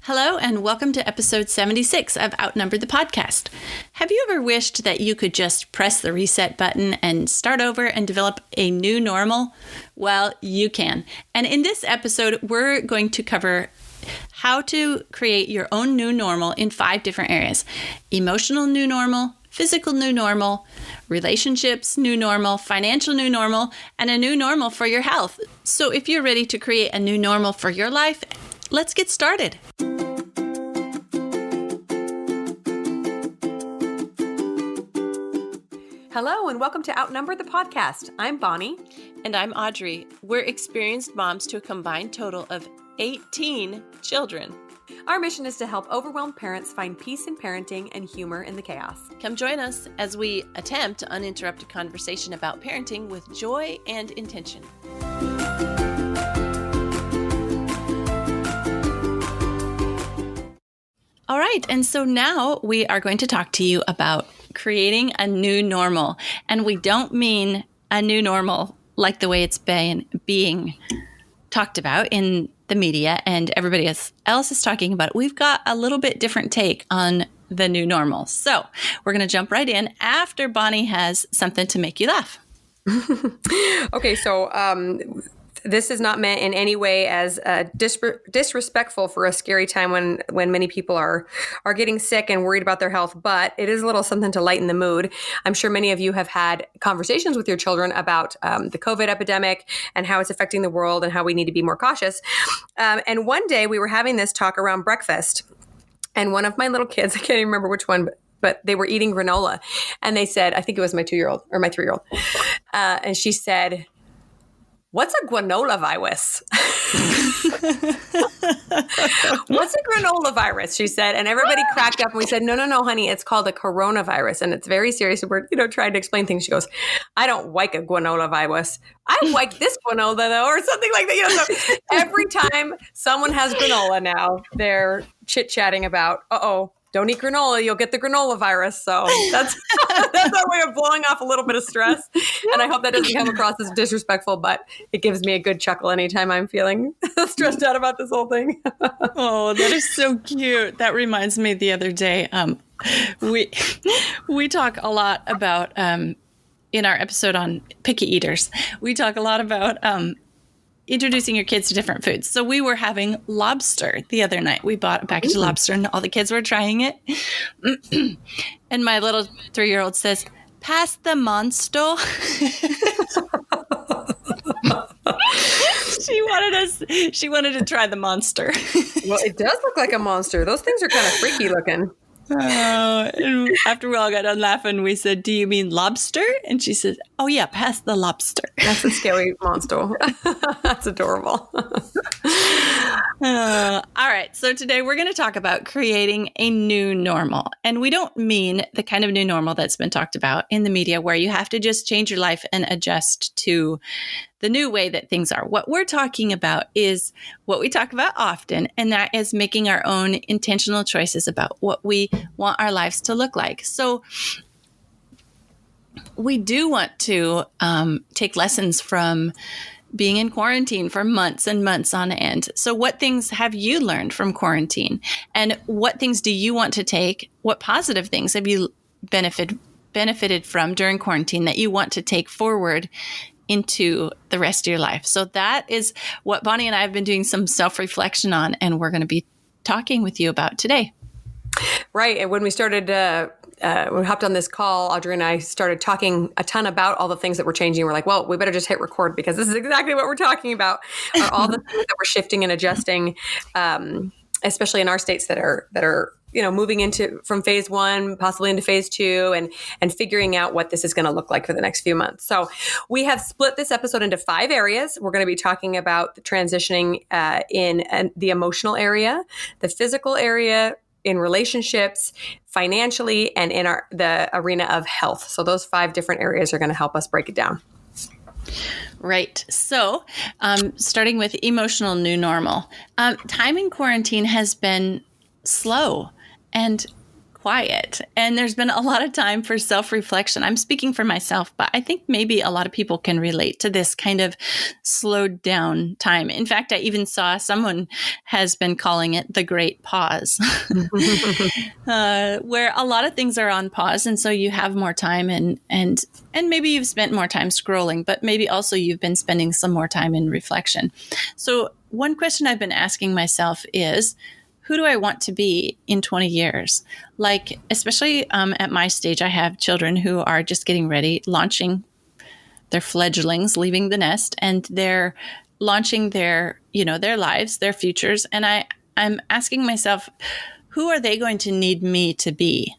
Hello, and welcome to episode 76 of Outnumbered the Podcast. Have you ever wished that you could just press the reset button and start over and develop a new normal? Well, you can. And in this episode, we're going to cover how to create your own new normal in 5 different areas: emotional new normal, physical new normal, relationships new normal, financial new normal, and a new normal for your health. So if you're ready to create a new normal for your life, let's get started. Hello, and welcome to Outnumbered the Podcast. I'm Bonnie. And I'm Audrey. We're experienced moms to a combined total of 18 children. Our mission is to help overwhelmed parents find peace in parenting and humor in the chaos. Come join us as we attempt uninterrupted conversation about parenting with joy and intention. All right, and so now we are going to talk to you about creating a new normal. And we don't mean a new normal like the way it's been being talked about in the media and everybody else is talking about it. We've got a little bit different take on the new normal. So we're going to jump right in after Bonnie has something to make you laugh. Okay, so this is not meant in any way as disrespectful for a scary time when many people are getting sick and worried about their health, but it is a little something to lighten the mood. I'm sure many of you have had conversations with your children about the COVID epidemic and how it's affecting the world and how we need to be more cautious. And one day we were having this talk around breakfast, and one of my little kids, I can't even remember which one, but they were eating granola, and they said, I think it was my 2-year-old or my 3-year-old, and she said, "What's a granola virus?" "What's a granola virus?" she said, and everybody cracked up, and we said, no, honey, it's called a coronavirus, and it's very serious. We're, trying to explain things. She goes, "I don't like a granola virus. I like this granola though," or something like that. So every time someone has granola now, they're chit-chatting about, don't eat granola, you'll get the granola virus. So that's our way of blowing off a little bit of stress. And I hope that doesn't come across as disrespectful, but it gives me a good chuckle anytime I'm feeling stressed out about this whole thing. Oh, that is so cute. That reminds me, the other day, we talk a lot about, in our episode on picky eaters, we talk a lot about introducing your kids to different foods. So we were having lobster the other night. We bought a package of lobster and all the kids were trying it. And my little 3-year-old says, "Pass the monster." She wanted to try the monster. Well, it does look like a monster. Those things are kind of freaky looking. And after we all got done laughing, we said, "Do you mean lobster?" And she says, "Oh yeah, pass the lobster." That's a scary monster. That's adorable. All right. So today we're going to talk about creating a new normal. And we don't mean the kind of new normal that's been talked about in the media where you have to just change your life and adjust to the new way that things are. What we're talking about is what we talk about often, and that is making our own intentional choices about what we want our lives to look like. So we do want to take lessons from being in quarantine for months and months on end. So what things have you learned from quarantine? And what things do you want to take? What positive things have you benefited from during quarantine that you want to take forward into the rest of your life? So that is what Bonnie and I have been doing some self-reflection on, and we're going to be talking with you about today. Right. And when we started, when we hopped on this call, Audrey and I started talking a ton about all the things that were changing. We're like, well, we better just hit record because this is exactly what we're talking about. All the things that we're shifting and adjusting, especially in our states that are moving from phase 1, possibly into phase 2, and figuring out what this is going to look like for the next few months. So we have split this episode into 5 areas. We're going to be talking about the transitioning in the emotional area, the physical area, in relationships, financially, and in the arena of health. So those 5 different areas are going to help us break it down. Right. So starting with emotional new normal. Time in quarantine has been slow and quiet. And there's been a lot of time for self-reflection. I'm speaking for myself, but I think maybe a lot of people can relate to this kind of slowed down time. In fact, I even saw someone has been calling it the great pause, where a lot of things are on pause. And so you have more time and maybe you've spent more time scrolling, but maybe also you've been spending some more time in reflection. So one question I've been asking myself is, who do I want to be in 20 years? Like, especially at my stage, I have children who are just getting ready, launching their fledglings, leaving the nest, and they're launching their lives, their futures. And I'm asking myself, who are they going to need me to be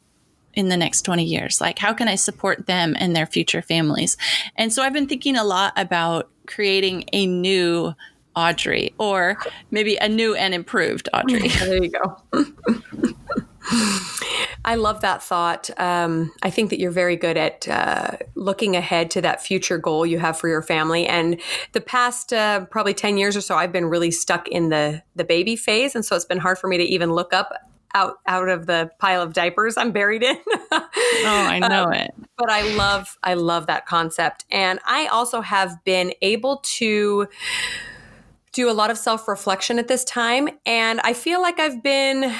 in the next 20 years? Like, how can I support them and their future families? And so I've been thinking a lot about creating a new Audrey, or maybe a new and improved Audrey. There you go. I love that thought. I think that you're very good at looking ahead to that future goal you have for your family. And the past probably 10 years or so, I've been really stuck in the baby phase. And so it's been hard for me to even look up out of the pile of diapers I'm buried in. Oh, I know it. But I love that concept. And I also have been able to do a lot of self-reflection at this time. And I feel like I've been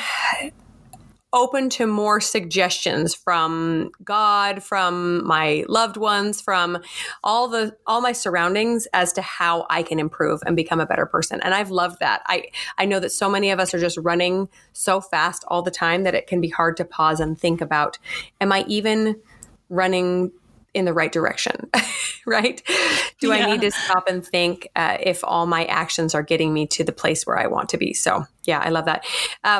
open to more suggestions from God, from my loved ones, from all my surroundings as to how I can improve and become a better person. And I've loved that. I know that so many of us are just running so fast all the time that it can be hard to pause and think about, am I even running in the right direction, right? Do I need to stop and think if all my actions are getting me to the place where I want to be? So yeah, I love that.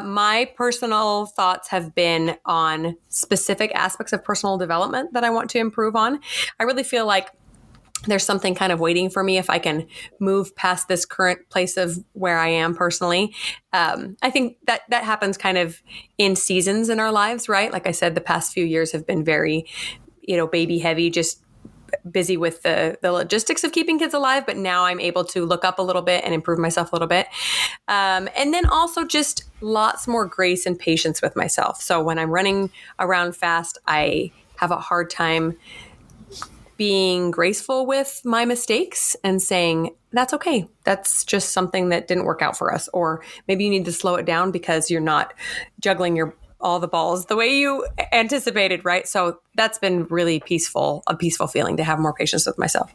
My personal thoughts have been on specific aspects of personal development that I want to improve on. I really feel like there's something kind of waiting for me if I can move past this current place of where I am personally. I think that happens kind of in seasons in our lives, right? Like I said, the past few years have been very baby heavy, just busy with the logistics of keeping kids alive. But now I'm able to look up a little bit and improve myself a little bit. And then also just lots more grace and patience with myself. So when I'm running around fast, I have a hard time being graceful with my mistakes and saying, that's okay. That's just something that didn't work out for us. Or maybe you need to slow it down because you're not juggling all the balls the way you anticipated, right? So that's been really a peaceful feeling to have more patience with myself.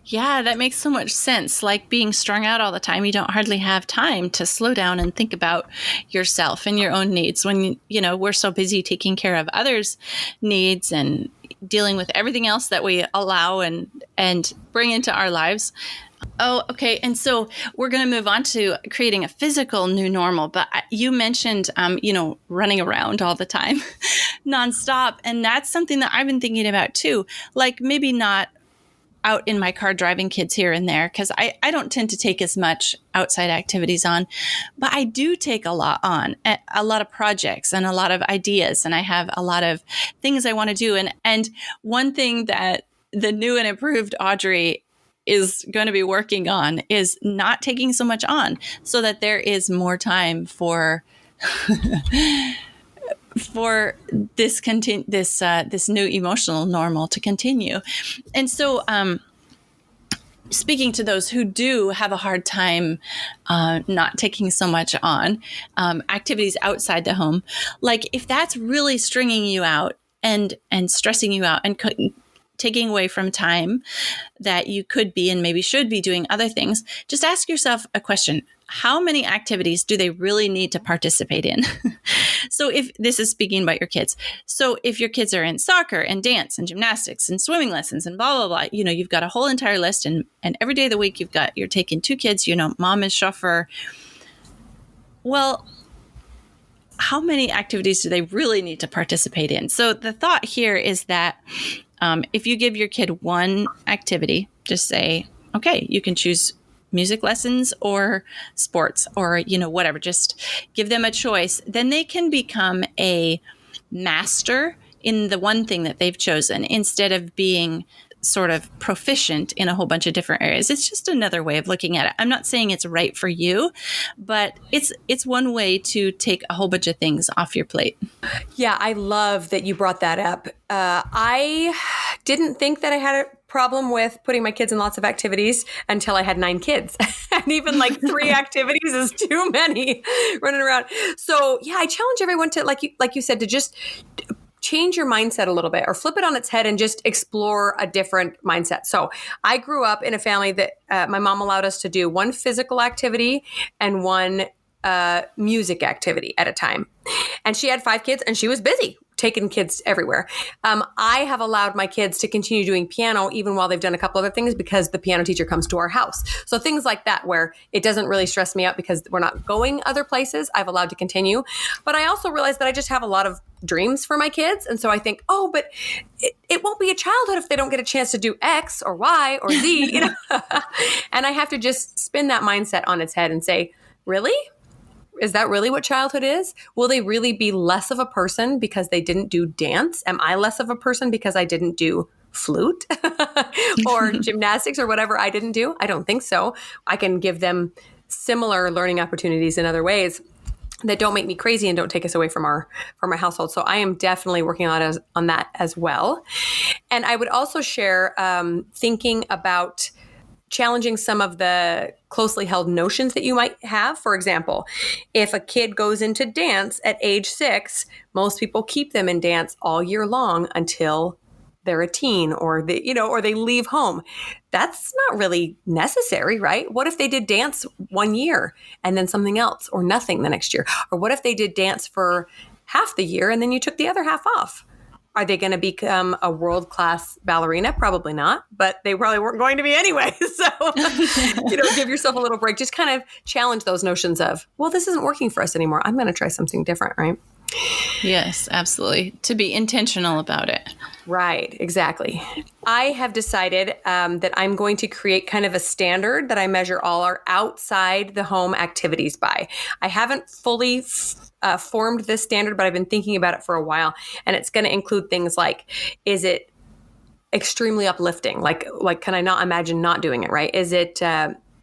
Yeah, that makes so much sense. Like being strung out all the time, you don't hardly have time to slow down and think about yourself and your own needs when, we're so busy taking care of others' needs and dealing with everything else that we allow and bring into our lives. Oh, okay. And so we're going to move on to creating a physical new normal. But you mentioned, running around all the time, nonstop. And that's something that I've been thinking about too. Like maybe not out in my car driving kids here and there, because I don't tend to take as much outside activities on, but I do take a lot on, a lot of projects and a lot of ideas. And I have a lot of things I want to do. And one thing that the new and improved Audrey is going to be working on is not taking so much on so that there is more time for this this new emotional normal to continue. And so speaking to those who do have a hard time not taking so much on activities outside the home, like if that's really stringing you out and stressing you out and taking away from time that you could be and maybe should be doing other things, just ask yourself a question. How many activities do they really need to participate in? So if this is speaking about your kids, so if your kids are in soccer and dance and gymnastics and swimming lessons and blah, blah, blah, you've got a whole entire list and every day of the week you're taking 2 kids, mom is chauffeur. Well, how many activities do they really need to participate in? So the thought here is that if you give your kid one activity, just say, okay, you can choose music lessons or sports or, whatever, just give them a choice. Then they can become a master in the one thing that they've chosen instead of being sort of proficient in a whole bunch of different areas. It's just another way of looking at it. I'm not saying it's right for you, but it's one way to take a whole bunch of things off your plate. Yeah, I love that you brought that up. I didn't think that I had a problem with putting my kids in lots of activities until I had 9 kids. And even like 3 activities is too many running around. So yeah, I challenge everyone to, like you said, to just change your mindset a little bit or flip it on its head and just explore a different mindset. So I grew up in a family that my mom allowed us to do 1 physical activity and 1 music activity at a time. And she had 5 kids and she was busy taking kids everywhere. I have allowed my kids to continue doing piano even while they've done a couple other things because the piano teacher comes to our house. So things like that where it doesn't really stress me out because we're not going other places, I've allowed to continue. But I also realize that I just have a lot of dreams for my kids. And so I think, oh, but it won't be a childhood if they don't get a chance to do X or Y or Z. And I have to just spin that mindset on its head and say, really? Is that really what childhood is? Will they really be less of a person because they didn't do dance? Am I less of a person because I didn't do flute or gymnastics or whatever I didn't do? I don't think so. I can give them similar learning opportunities in other ways that don't make me crazy and don't take us away from our household. So I am definitely working on that as well. And I would also share thinking about challenging some of the closely held notions that you might have. For example, if a kid goes into dance at age 6, most people keep them in dance all year long until they're a teen or they leave home. That's not really necessary, right? What if they did dance 1 year and then something else or nothing the next year? Or what if they did dance for half the year and then you took the other half off? Are they going to become a world-class ballerina? Probably not, but they probably weren't going to be anyway. So, give yourself a little break. Just kind of challenge those notions of, well, this isn't working for us anymore. I'm going to try something different, right? Yes, absolutely. To be intentional about it. Right, exactly. I have decided that I'm going to create kind of a standard that I measure all our outside the home activities by. I haven't fully formed this standard, but I've been thinking about it for a while. And it's going to include things like, is it extremely uplifting? Like can I not imagine not doing it, right? Is it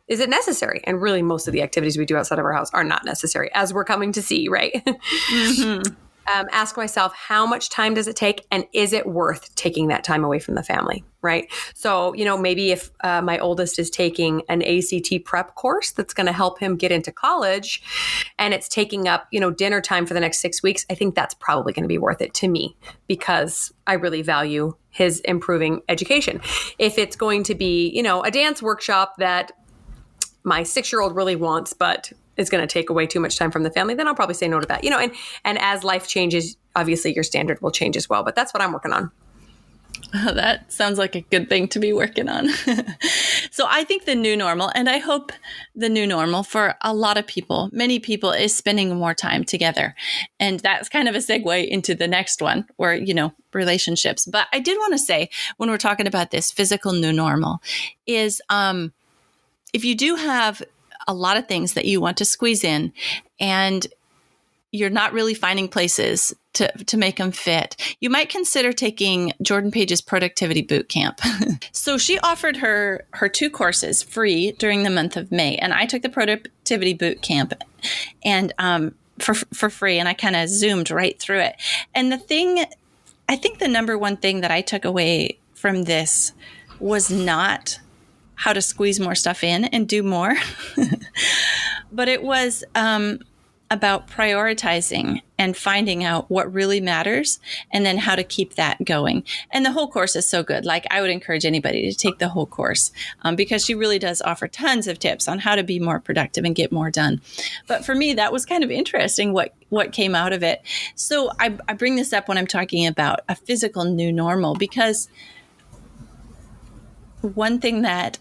necessary? And really, most of the activities we do outside of our house are not necessary, as we're coming to see, right? Mm-hmm. Ask myself, how much time does it take? And is it worth taking that time away from the family, right? So, maybe if my oldest is taking an ACT prep course that's going to help him get into college and it's taking up, dinner time for the next 6 weeks, I think that's probably going to be worth it to me because I really value his improving education. If it's going to be, a dance workshop that my 6-year-old really wants, but it's going to take away too much time from the family, then I'll probably say no to that. And as life changes, obviously your standard will change as well. But that's what I'm working on. Oh, that sounds like a good thing to be working on. So I think the new normal, and I hope the new normal for a lot of people, many people, is spending more time together. And that's kind of a segue into the next one where, relationships. But I did want to say, when we're talking about this physical new normal, is if you do have a lot of things that you want to squeeze in and you're not really finding places to make them fit, you might consider taking Jordan Page's productivity boot camp. So she offered her 2 courses free during the month of May. And I took the productivity boot camp and for free. And I kind of zoomed right through it. And I think the number one thing that I took away from this was not how to squeeze more stuff in and do more. But it was about prioritizing and finding out what really matters and then how to keep that going. And the whole course is so good. Like, I would encourage anybody to take the whole course because she really does offer tons of tips on how to be more productive and get more done. But for me, that was kind of interesting what came out of it. So I bring this up when I'm talking about a physical new normal because one thing that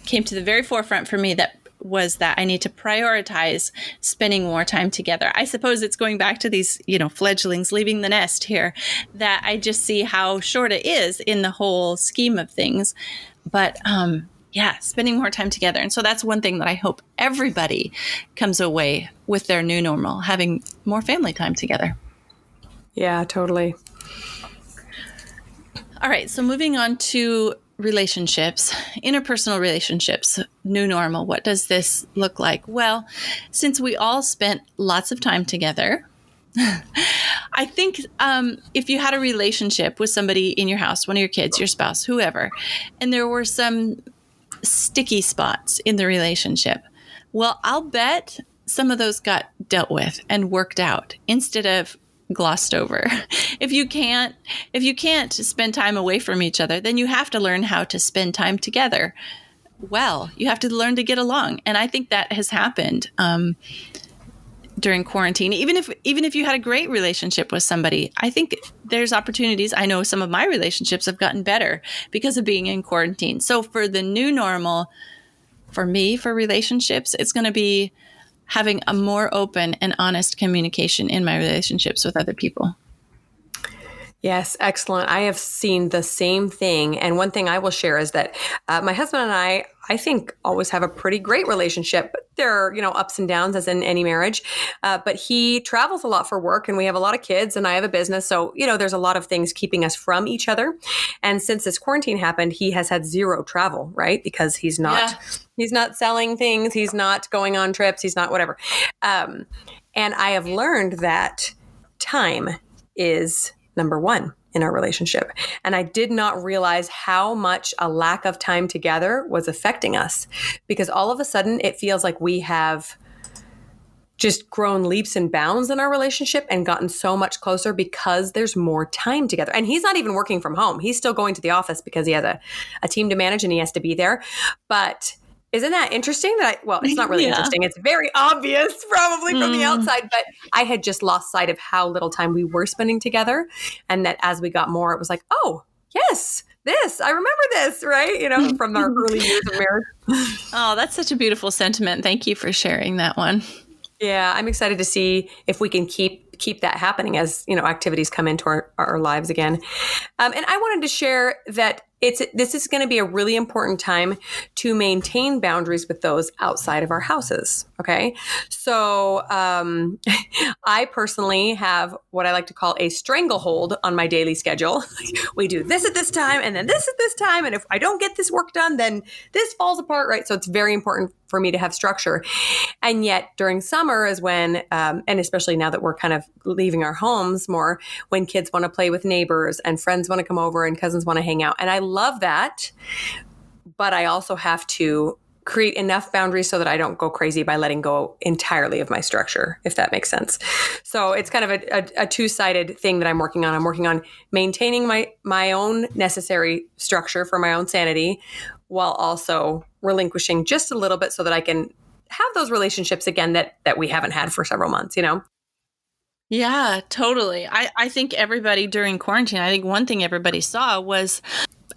came to the very forefront for me that was that I need to prioritize spending more time together. I suppose it's going back to these, fledglings leaving the nest here, that I just see how short it is in the whole scheme of things. But spending more time together. And so that's one thing that I hope everybody comes away with their new normal, having more family time together. Yeah, totally. All right. So moving on to relationships, interpersonal relationships, new normal. What does this look like? Well, since we all spent lots of time together, I think if you had a relationship with somebody in your house, one of your kids, your spouse, whoever, and there were some sticky spots in the relationship, well, I'll bet some of those got dealt with and worked out instead of glossed over. If you can't spend time away from each other, then you have to learn how to spend time together. Well, you have to learn to get along, and I think that has happened during quarantine. Even if you had a great relationship with somebody, I think there's opportunities. I know some of my relationships have gotten better because of being in quarantine. So for the new normal, for me, for relationships, it's going to be having a more open and honest communication in my relationships with other people. Yes, excellent. I have seen the same thing. And one thing I will share is that my husband and I think, always have a pretty great relationship. There are, ups and downs as in any marriage. But he travels a lot for work and we have a lot of kids and I have a business. So, there's a lot of things keeping us from each other. And since this quarantine happened, he has had zero travel, right? Because he's not selling things. He's not going on trips. He's not whatever. And I have learned that time is number one in our relationship. And I did not realize how much a lack of time together was affecting us, because all of a sudden it feels like we have just grown leaps and bounds in our relationship and gotten so much closer because there's more time together. And he's not even working from home. He's still going to the office because he has a team to manage and he has to be there. But isn't that interesting? It's not really interesting. It's very obvious probably from the outside, but I had just lost sight of how little time we were spending together. And that as we got more, it was like, oh, yes, I remember this, right? From our early years of marriage. Oh, that's such a beautiful sentiment. Thank you for sharing that one. Yeah, I'm excited to see if we can keep that happening as, activities come into our lives again. And I wanted to share that this is going to be a really important time to maintain boundaries with those outside of our houses. Okay. So, I personally have what I like to call a stranglehold on my daily schedule. We do this at this time and then this at this time. And if I don't get this work done, then this falls apart. Right. So it's very important for me to have structure. And yet during summer is when, and especially now that we're kind of leaving our homes more, when kids want to play with neighbors and friends want to come over and cousins want to hang out. And I love that. But I also have to create enough boundaries so that I don't go crazy by letting go entirely of my structure, if that makes sense. So it's kind of a two-sided thing that I'm working on. I'm working on maintaining my own necessary structure for my own sanity while also relinquishing just a little bit so that I can have those relationships again that we haven't had for several months, Yeah, totally. I think everybody during quarantine, I think one thing everybody saw was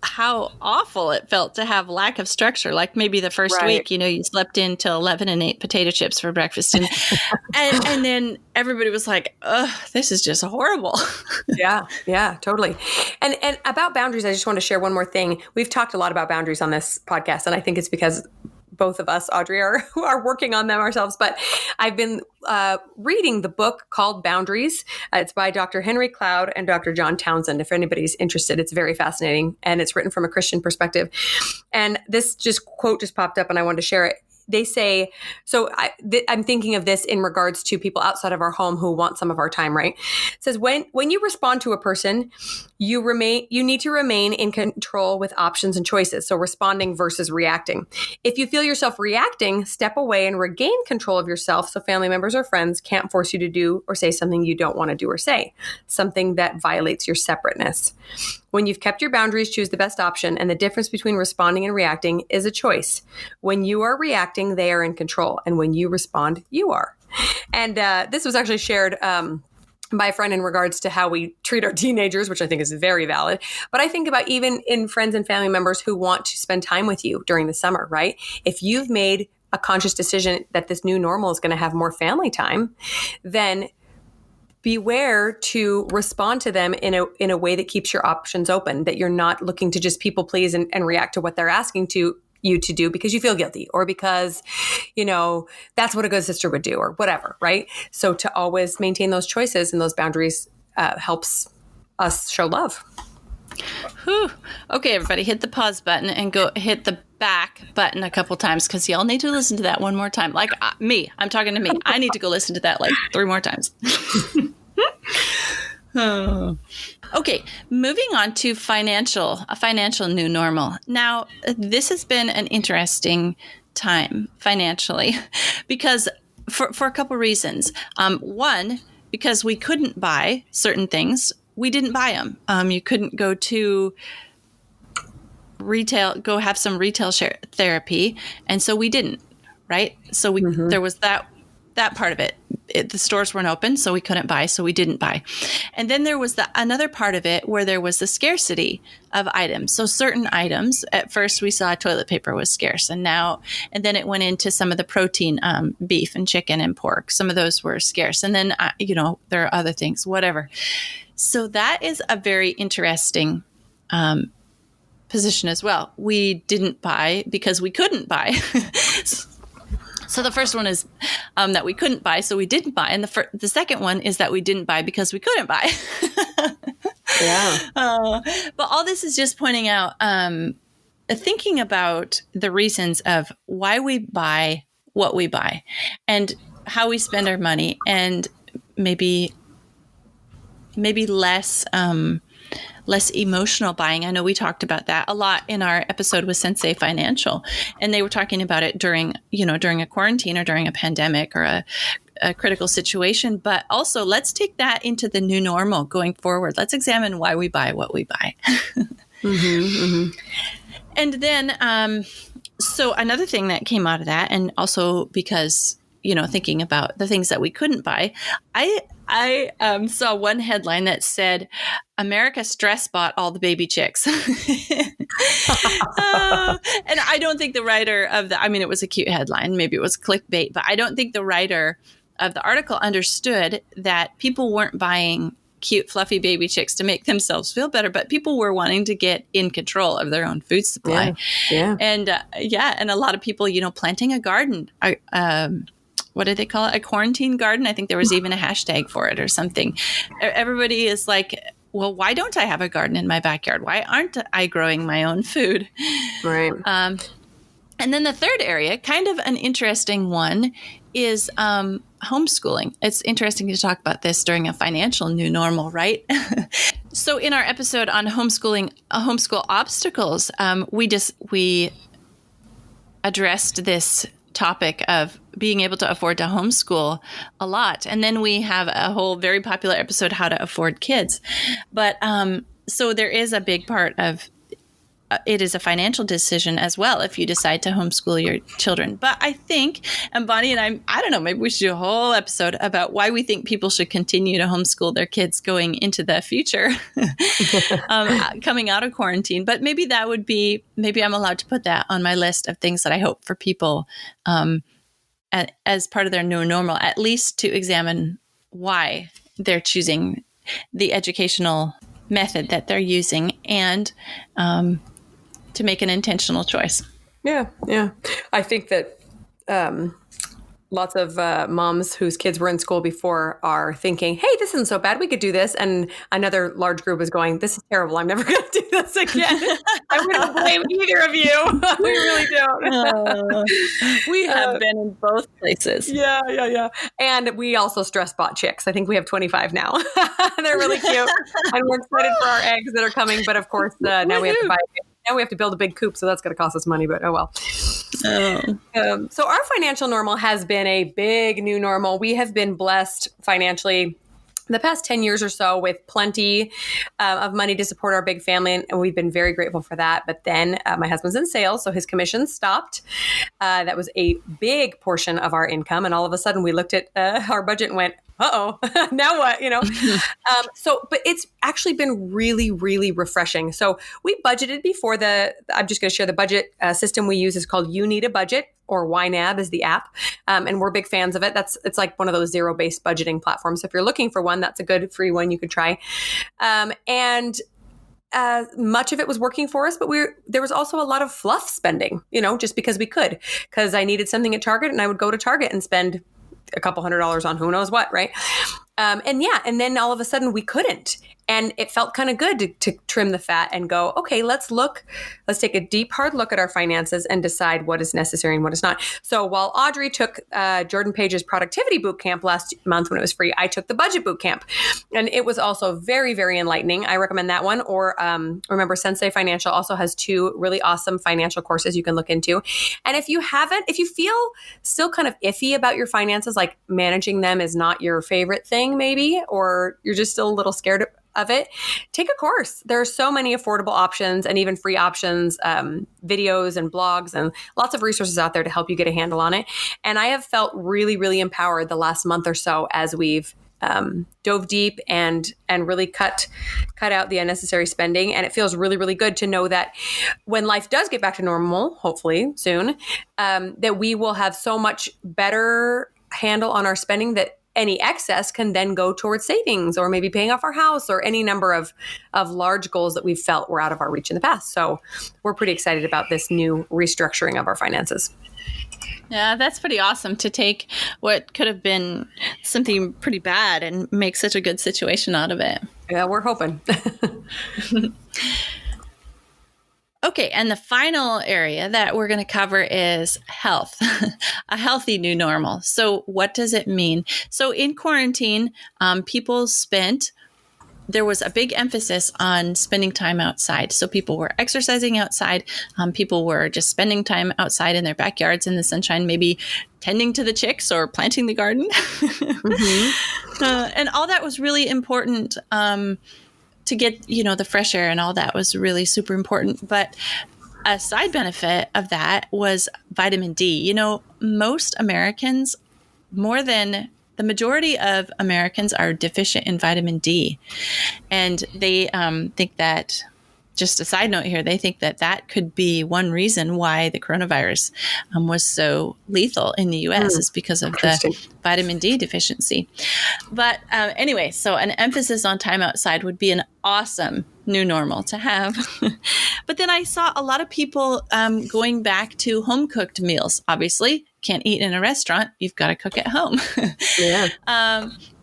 how awful it felt to have lack of structure. Like maybe the first week, you slept in till 11 and ate potato chips for breakfast. And then everybody was like, ugh, this is just horrible. Yeah, totally. And about boundaries, I just want to share one more thing. We've talked a lot about boundaries on this podcast, and I think it's because both of us, Audrey, are working on them ourselves. But I've been reading the book called Boundaries. It's by Dr. Henry Cloud and Dr. John Townsend. If anybody's interested, it's very fascinating. And it's written from a Christian perspective. And this quote just popped up and I wanted to share it. They say, so I'm thinking of this in regards to people outside of our home who want some of our time, right? It says, when you respond to a person, you need to remain in control with options and choices. So responding versus reacting. If you feel yourself reacting, step away and regain control of yourself so family members or friends can't force you to do or say something you don't want to do or say, something that violates your separateness. When you've kept your boundaries, choose the best option. And the difference between responding and reacting is a choice. When you are reacting, they are in control. And when you respond, you are. And this was actually shared by a friend in regards to how we treat our teenagers, which I think is very valid. But I think about even in friends and family members who want to spend time with you during the summer, right? If you've made a conscious decision that this new normal is going to have more family time, then beware to respond to them in a way that keeps your options open, that you're not looking to just people please and react to what they're asking you to do because you feel guilty or because, that's what a good sister would do or whatever, right? So to always maintain those choices and those boundaries helps us show love. Whew. Okay, everybody, hit the pause button and go hit the back button a couple times because y'all need to listen to that one more time. Like me, I'm talking to me. I need to go listen to that like 3 more times. Oh. Okay, moving on to a financial new normal. Now, this has been an interesting time financially because for a couple reasons. One, because we couldn't buy certain things. We didn't buy them. You couldn't go to retail, go have some retail therapy. And so we didn't, right? So there was that part of it. The stores weren't open, so we couldn't buy, so we didn't buy. And then there was another part of it where there was the scarcity of items. So certain items, at first we saw toilet paper was scarce, and then it went into some of the protein, beef and chicken and pork. Some of those were scarce. And then, there are other things, whatever. So that is a very interesting position as well. We didn't buy because we couldn't buy. So the first one is that we couldn't buy, so we didn't buy. And the second one is that we didn't buy because we couldn't buy. Yeah. But all this is just pointing out, thinking about the reasons of why we buy what we buy and how we spend our money, and maybe less emotional buying. I know we talked about that a lot in our episode with Sensei Financial, and they were talking about it during a quarantine or during a pandemic or a critical situation. But also, let's take that into the new normal going forward. Let's examine why we buy what we buy. And then, so another thing that came out of that, and also because, thinking about the things that we couldn't buy, I saw one headline that said, America stress bought all the baby chicks. And I don't think the writer of it was a cute headline. Maybe it was clickbait, but I don't think the writer of the article understood that people weren't buying cute, fluffy baby chicks to make themselves feel better, but people were wanting to get in control of their own food supply. Yeah. And and a lot of people, planting a garden, what did they call it? A quarantine garden? I think there was even a hashtag for it or something. Everybody is like, well, why don't I have a garden in my backyard? Why aren't I growing my own food? Right. And then the third area, kind of an interesting one, is homeschooling. It's interesting to talk about this during a financial new normal, right? So in our episode on homeschool obstacles, we addressed this topic of being able to afford to homeschool a lot. And then we have a whole very popular episode, How to Afford Kids. But so there is a big part of it is a financial decision as well if you decide to homeschool your children. But I think, and Bonnie and I don't know, maybe we should do a whole episode about why we think people should continue to homeschool their kids going into the future, coming out of quarantine. But maybe maybe I'm allowed to put that on my list of things that I hope for people as part of their new normal, at least to examine why they're choosing the educational method that they're using, and to make an intentional choice. Yeah. I think that lots of moms whose kids were in school before are thinking, hey, this isn't so bad. We could do this. And another large group is going, this is terrible. I'm never going to do this again. I wouldn't blame either of you. We really don't. We have been in both places. Yeah. And we also stress bought chicks. I think we have 25 now. They're really cute. And we're excited for our eggs that are coming. But of course, now we have to buy now we have to build a big coop, so that's going to cost us money, but oh well. So our financial normal has been a big new normal. We have been blessed financially the past 10 years or so with plenty of money to support our big family, and we've been very grateful for that. But then my husband's in sales, so his commission stopped. That was a big portion of our income, and all of a sudden we looked at our budget and went, uh-oh, now what, but it's actually been really, really refreshing. So we budgeted before I'm just going to share the budget system we use is called You Need a Budget, or YNAB is the app. And we're big fans of it. It's like one of those zero-based budgeting platforms. So if you're looking for one, that's a good free one you could try. And much of it was working for us, but there was also a lot of fluff spending, just because we could, because I needed something at Target and I would go to Target and spend a couple $100s on who knows what, right? And then all of a sudden we couldn't. And it felt kind of good to trim the fat and go, okay, let's take a deep, hard look at our finances and decide what is necessary and what is not. So while Audrey took Jordan Page's productivity boot camp last month when it was free, I took the budget boot camp. And it was also very, very enlightening. I recommend that one. Or remember, Sensei Financial also has 2 really awesome financial courses you can look into. And if you feel still kind of iffy about your finances, like managing them is not your favorite thing maybe, or you're just still a little scared of it, take a course. There are so many affordable options and even free options, videos and blogs and lots of resources out there to help you get a handle on it. And I have felt really, really empowered the last month or so as we've dove deep and really cut out the unnecessary spending. And it feels really, really good to know that when life does get back to normal, hopefully soon, that we will have so much better handle on our spending that any excess can then go towards savings or maybe paying off our house or any number of large goals that we've felt were out of our reach in the past. So we're pretty excited about this new restructuring of our finances. Yeah, that's pretty awesome to take what could have been something pretty bad and make such a good situation out of it. Yeah, we're hoping. Okay, and the final area that we're going to cover is health, a healthy new normal. So what does it mean? So in quarantine, there was a big emphasis on spending time outside. So people were exercising outside. People were just spending time outside in their backyards in the sunshine, maybe tending to the chicks or planting the garden. Mm-hmm. And all that was really important to get, the fresh air and all that was really super important. But a side benefit of that was vitamin D. Most Americans, more than the majority of Americans, are deficient in vitamin D. And they think that, just a side note here, they think that could be one reason why the coronavirus was so lethal in the U.S. is because of the vitamin D deficiency. But anyway, so an emphasis on time outside would be an awesome new normal to have. But then I saw a lot of people going back to home-cooked meals. Obviously, can't eat in a restaurant. You've got to cook at home. Yeah.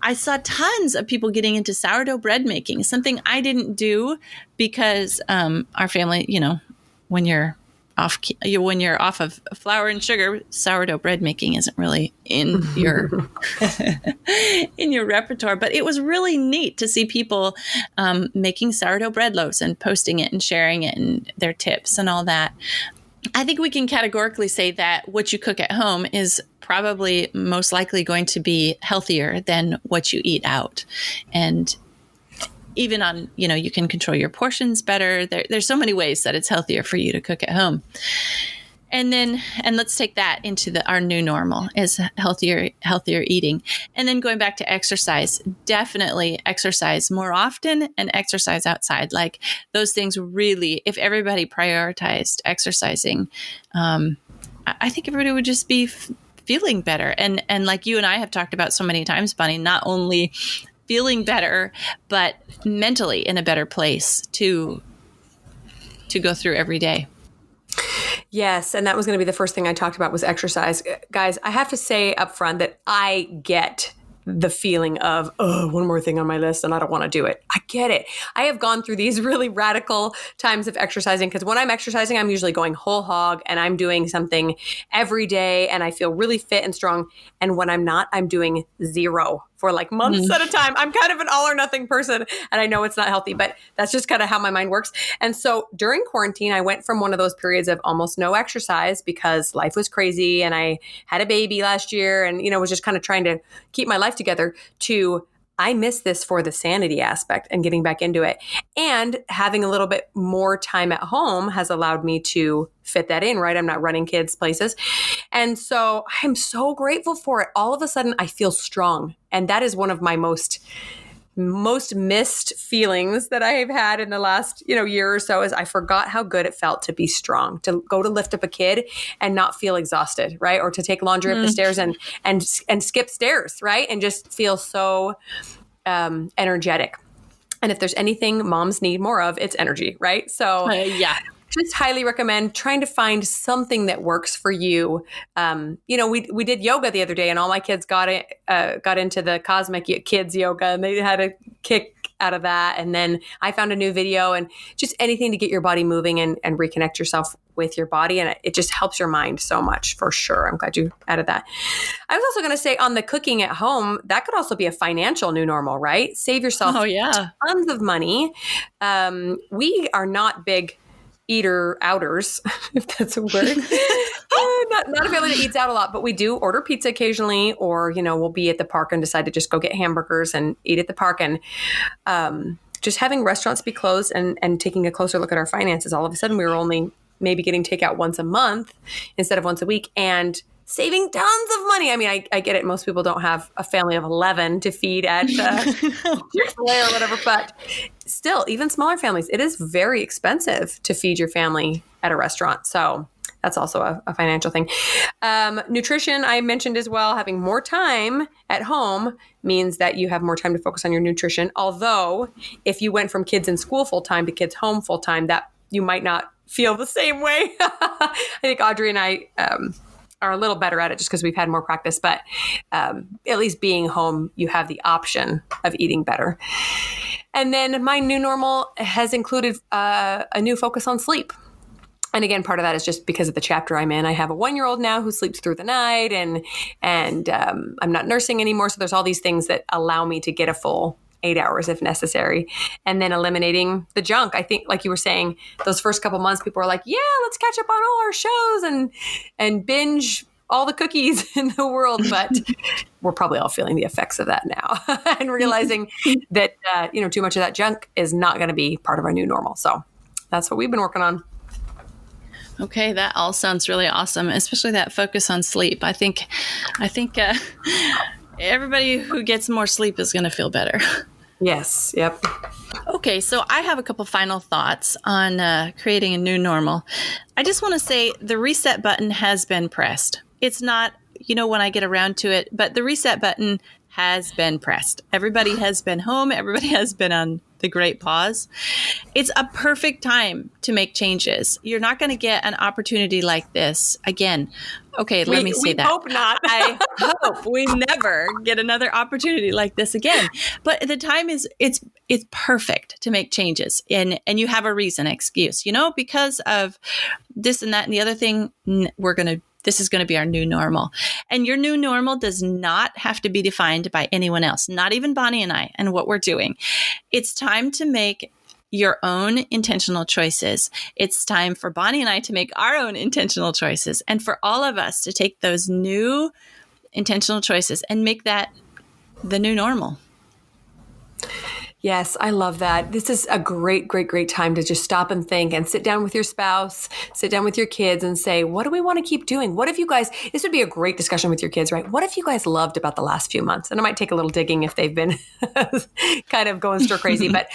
I saw tons of people getting into sourdough bread making, something I didn't do because our family, when you're off of flour and sugar, sourdough bread making isn't really in your in your repertoire. But it was really neat to see people making sourdough bread loaves and posting it and sharing it and their tips and all that. I think we can categorically say that what you cook at home is probably most likely going to be healthier than what you eat out. And even on, you can control your portions better. There's so many ways that it's healthier for you to cook at home. And let's take that into our new normal is healthier eating. And then going back to exercise, definitely exercise more often and exercise outside. Like those things really, if everybody prioritized exercising, I think everybody would just be feeling better. And like you and I have talked about so many times, Bonnie, not only feeling better, but mentally in a better place to go through every day. Yes, and that was going to be the first thing I talked about was exercise. Guys, I have to say up front that I get the feeling of, one more thing on my list and I don't want to do it. I get it. I have gone through these really radical times of exercising because when I'm exercising, I'm usually going whole hog and I'm doing something every day and I feel really fit and strong. And when I'm not, I'm doing zero for like months at a time. I'm kind of an all or nothing person and I know it's not healthy, but that's just kind of how my mind works. And so during quarantine, I went from one of those periods of almost no exercise because life was crazy and I had a baby last year and, was just kind of trying to keep my life together to I miss this for the sanity aspect and getting back into it. And having a little bit more time at home has allowed me to fit that in, right? I'm not running kids places. And so I'm so grateful for it. All of a sudden, I feel strong. And that is one of my most missed feelings that I have had in the last, year or so is I forgot how good it felt to be strong, to go to lift up a kid and not feel exhausted, right? Or to take laundry up the stairs and skip stairs, right? And just feel so energetic. And if there's anything moms need more of, it's energy, right? So yeah. Just highly recommend trying to find something that works for you. We did yoga the other day, and all my kids got into the cosmic kids yoga, and they had to kick out of that. And then I found a new video, and just anything to get your body moving and reconnect yourself with your body. And it just helps your mind so much, for sure. I'm glad you added that. I was also going to say, on the cooking at home, that could also be a financial new normal, right? Save yourself tons of money. We are not big eater outers, if that's a word. Not a family that eats out a lot, but we do order pizza occasionally, or, we'll be at the park and decide to just go get hamburgers and eat at the park. And just having restaurants be closed and taking a closer look at our finances, all of a sudden we were only maybe getting takeout once a month instead of once a week, and saving tons of money. I mean, I get it. Most people don't have a family of 11 to feed at Chick-fil-A or whatever, but still, even smaller families, it is very expensive to feed your family at a restaurant. So that's also a financial thing. Nutrition, I mentioned as well. Having more time at home means that you have more time to focus on your nutrition. Although, if you went from kids in school full-time to kids home full-time, that you might not feel the same way. I think Audrey and I are a little better at it just because we've had more practice. But at least being home, you have the option of eating better. And then my new normal has included a new focus on sleep. And again, part of that is just because of the chapter I'm in. I have a 1-year-old now who sleeps through the night, and I'm not nursing anymore. So there's all these things that allow me to get a full 8 hours if necessary. And then eliminating the junk. I think, like you were saying, those first couple months, people are like, yeah, let's catch up on all our shows and binge all the cookies in the world. But we're probably all feeling the effects of that now and realizing that, too much of that junk is not going to be part of our new normal. So that's what we've been working on. Okay, that all sounds really awesome, especially that focus on sleep. I think everybody who gets more sleep is going to feel better. Yes. Yep. Okay, so I have a couple final thoughts on creating a new normal. I just want to say the reset button has been pressed. It's not, when I get around to it, but the reset button has been pressed. Everybody has been home. Everybody has been on the great pause. It's a perfect time to make changes. You're not going to get an opportunity like this again. Okay, let me say that. We hope not. I hope we never get another opportunity like this again. But the time it's perfect to make changes, and you have a reason, excuse, because of this and that and the other thing. This is going to be our new normal. And your new normal does not have to be defined by anyone else, not even Bonnie and I and what we're doing. It's time to make your own intentional choices. It's time for Bonnie and I to make our own intentional choices, and for all of us to take those new intentional choices and make that the new normal. Yes, I love that. This is a great, great, great time to just stop and think and sit down with your spouse, sit down with your kids and say, what do we want to keep doing? What have you guys, this would be a great discussion with your kids, right? What have you guys loved about the last few months? And it might take a little digging if they've been kind of going stir crazy, but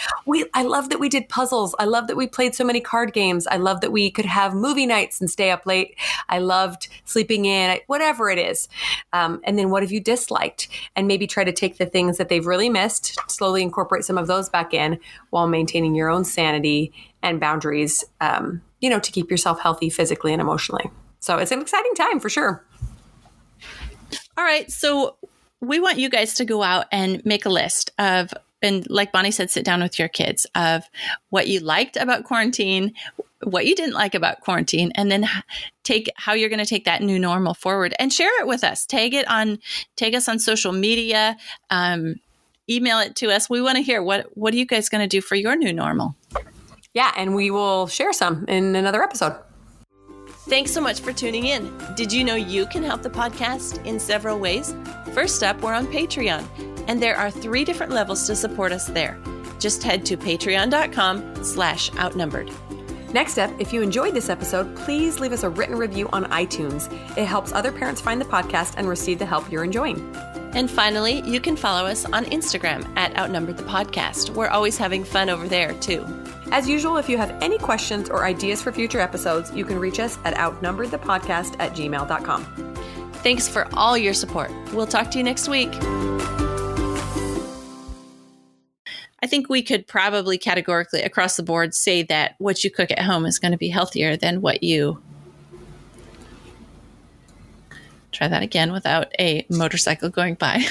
I love that we did puzzles. I love that we played so many card games. I love that we could have movie nights and stay up late. I loved sleeping in, whatever it is. And then what have you disliked? And maybe try to take the things that they've really missed, slowly incorporate some of those back in while maintaining your own sanity and boundaries, to keep yourself healthy physically and emotionally. So it's an exciting time for sure. All right. So we want you guys to go out and make a list of, and like Bonnie said, sit down with your kids of what you liked about quarantine, what you didn't like about quarantine, and then take how you're going to take that new normal forward and share it with us. Tag us on social media. Email it to us. We want to hear what are you guys going to do for your new normal? Yeah, and we will share some in another episode. Thanks so much for tuning in. Did you know you can help the podcast in several ways? First up, we're on Patreon, and there are 3 different levels to support us there. Just head to patreon.com/outnumbered. Next up, if you enjoyed this episode, please leave us a written review on iTunes. It helps other parents find the podcast and receive the help you're enjoying. And finally, you can follow us on Instagram at Outnumbered the Podcast. We're always having fun over there, too. As usual, if you have any questions or ideas for future episodes, you can reach us at outnumberedthepodcast@gmail.com. Thanks for all your support. We'll talk to you next week. I think we could probably categorically across the board say that what you cook at home is going to be healthier than what you... Try that again without a motorcycle going by.